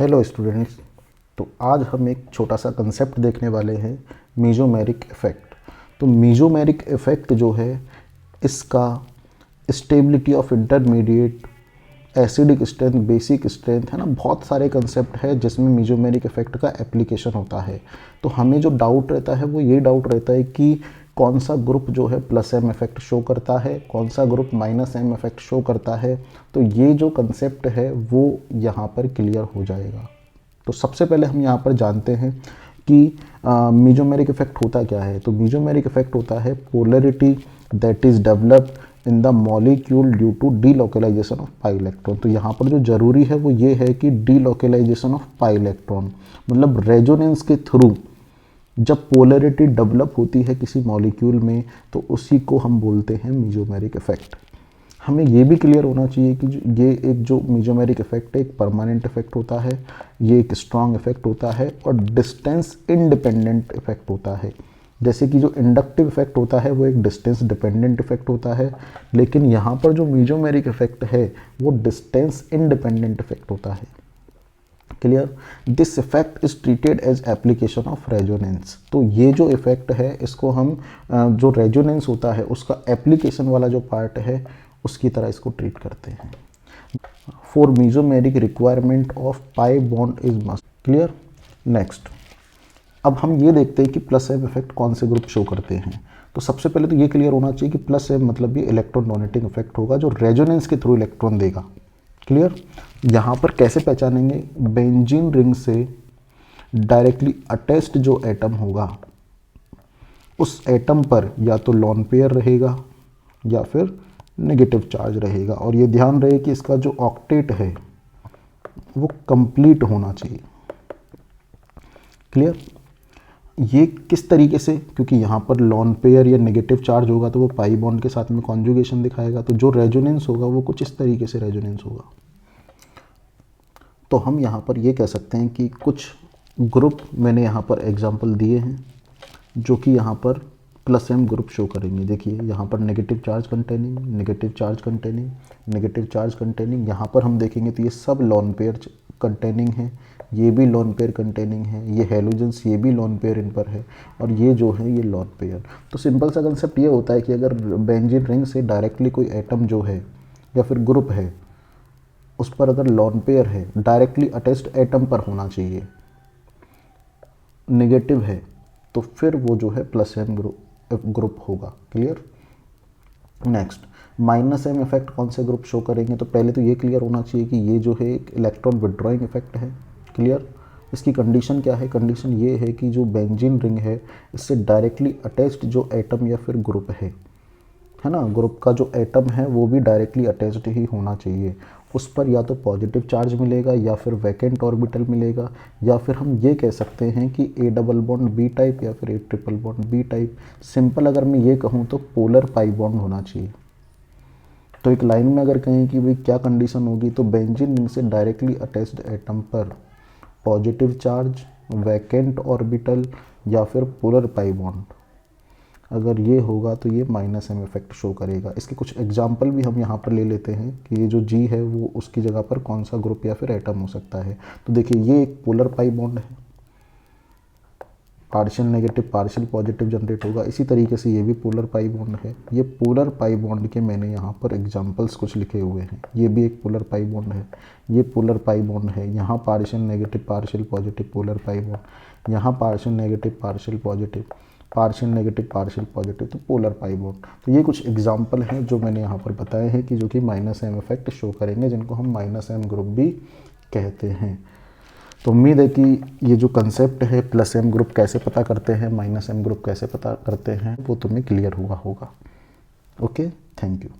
Hello students. तो आज हम एक छोटा सा कंसेप्ट देखने वाले हैं, मीजोमेरिक इफ़ेक्ट। तो मीजोमेरिक इफ़ेक्ट जो है इसका stability of intermediate, acidic strength, basic strength है ना, बहुत सारे कंसेप्ट है जिसमें मीजोमेरिक इफ़ेक्ट का एप्लीकेशन होता है। तो हमें जो डाउट रहता है वो ये डाउट रहता है कि कौन सा ग्रुप जो है प्लस एम इफेक्ट शो करता है, कौन सा group minus M effect show करता है। तो ये जो कंसेप्ट है वो यहाँ पर क्लियर हो जाएगा। तो सबसे पहले हम यहाँ पर जानते हैं कि मीजोमेरिक इफेक्ट होता क्या है। तो मीजोमेरिक इफेक्ट होता है polarity that is developed in the molecule due to delocalization of pi electron. तो यहाँ पर जो जरूरी है वो ये है कि डीलोकेलाइजेशन ऑफ पाई इलेक्ट्रॉन, मतलब रेजोनेंस के थ्रू जब पोलरिटी डेवलप होती है किसी मॉलिक्यूल में तो उसी को हम बोलते हैं मीजोमेरिक इफेक्ट। हमें ये भी क्लियर होना चाहिए कि ये एक जो मीजोमेरिक इफेक्ट है एक परमानेंट इफेक्ट होता है, ये एक स्ट्रॉन्ग इफेक्ट होता है और डिस्टेंस इंडिपेंडेंट इफेक्ट होता है। जैसे कि जो इंडक्टिव इफेक्ट होता है वो एक डिस्टेंस डिपेंडेंट इफेक्ट होता है, लेकिन यहाँ पर जो मीजोमेरिक इफेक्ट है वो डिस्टेंस इंडिपेंडेंट इफेक्ट होता है। Clear? This effect is treated as application of resonance. तो ये जो इफेक्ट है इसको हम जो रेजोनेंस होता है उसका एप्लीकेशन वाला जो पार्ट है उसकी तरह इसको ट्रीट करते हैं। For mesomeric requirement of pi bond is must. Clear? Next, अब हम ये देखते हैं कि प्लस एम इफेक्ट कौन से ग्रुप शो करते हैं। तो सबसे पहले तो ये क्लियर होना चाहिए कि प्लस एम मतलब ये इलेक्ट्रॉन डोनेटिंग इफेक्ट होगा जो रेजोनेंस के थ्रू इलेक्ट्रॉन देगा। क्लियर? यहाँ पर कैसे पहचानेंगे? बेंजीन रिंग से डायरेक्टली अटैच्ड जो एटम होगा उस एटम पर या तो लोन पेयर रहेगा या फिर नेगेटिव चार्ज रहेगा। और ये ध्यान रहे कि इसका जो ऑक्टेट है वो कंप्लीट होना चाहिए। क्लियर? ये किस तरीके से? क्योंकि यहाँ पर लोन पेयर या नेगेटिव चार्ज होगा तो वो पाई बॉन्ड के साथ में कॉन्जुगेशन दिखाएगा, तो जो रेजोनेंस होगा वो कुछ इस तरीके से रेजोनेंस होगा। तो हम यहाँ पर ये कह सकते हैं कि कुछ ग्रुप मैंने यहाँ पर एग्जांपल दिए हैं जो कि यहाँ पर प्लस एम ग्रुप शो करेंगे। देखिए यहाँ पर negative charge containing, negative charge containing, negative charge containing. यहाँ पर हम देखेंगे तो ये सब लोन पेयर कंटेनिंग है, ये भी लोन पेयर कंटेनिंग है, ये हेलोजेंस ये भी लोन पेयर इन पर है और ये जो है ये लोन पेयर। तो सिंपल सा कंसेप्ट ये होता है कि अगर बेंजीन रिंग से डायरेक्टली कोई एटम जो है या फिर ग्रुप है उस पर अगर लोन पेयर है, डायरेक्टली अटैच्ड एटम पर होना चाहिए, नेगेटिव है, तो फिर वो जो है प्लस एम ग्रुप होगा। Clear? Next, minus M effect कौन से ग्रुप शो करेंगे? तो पहले तो ये क्लियर होना चाहिए कि ये जो है एक इलेक्ट्रॉन विड्रॉइंग इफेक्ट है। क्लियर? इसकी कंडीशन क्या है? कंडीशन ये है कि जो बेंजीन रिंग है इससे डायरेक्टली अटैच्ड जो एटम या फिर ग्रुप है ना, ग्रुप का जो एटम है वो भी डायरेक्टली अटैच्ड ही होना चाहिए। उस पर या तो पॉजिटिव चार्ज मिलेगा या फिर वैकेंट ऑर्बिटल मिलेगा, या फिर हम ये कह सकते हैं कि a double bond B type या फिर a triple bond B type. Simple अगर मैं ये कहूँ तो पोलर पाई बॉन्ड होना चाहिए। तो एक लाइन में अगर कहें कि भाई क्या कंडीशन होगी, तो बेंजीन रिंग से डायरेक्टली अटैच्ड एटम पर पॉजिटिव चार्ज, वैकेंट ऑर्बिटल या फिर पोलर पाई बॉन्ड, अगर ये होगा तो ये माइनस एम इफेक्ट शो करेगा। इसके कुछ एग्जाम्पल भी हम यहाँ पर ले लेते हैं कि ये जो जी है वो उसकी जगह पर कौन सा ग्रुप या फिर एटम हो सकता है। तो देखिए ये एक पोलर पाई बॉन्ड है, partial negative partial positive generate होगा। इसी तरीके से ये भी पोलर पाई बॉन्ड है। ये पोलर पाई बॉन्ड के मैंने यहाँ पर एग्जाम्पल्स कुछ लिखे हुए हैं। ये भी एक पोलर पाई बॉन्ड है, ये पोलर पाई बॉन्ड है। यहाँ partial negative partial positive polar pi bond, यहाँ partial negative partial positive, partial negative partial positive, तो पोलर पाई बॉन्ड। तो ये कुछ एग्जाम्पल हैं जो मैंने यहाँ पर बताए हैं कि जो कि माइनस एम इफेक्ट शो करेंगे, जिनको हम माइनस एम ग्रुप भी कहते हैं। तो उम्मीद है कि ये जो कंसेप्ट है प्लस एम ग्रुप कैसे पता करते हैं, माइनस एम ग्रुप कैसे पता करते हैं, वो तुम्हें क्लियर हुआ होगा। Okay, thank you.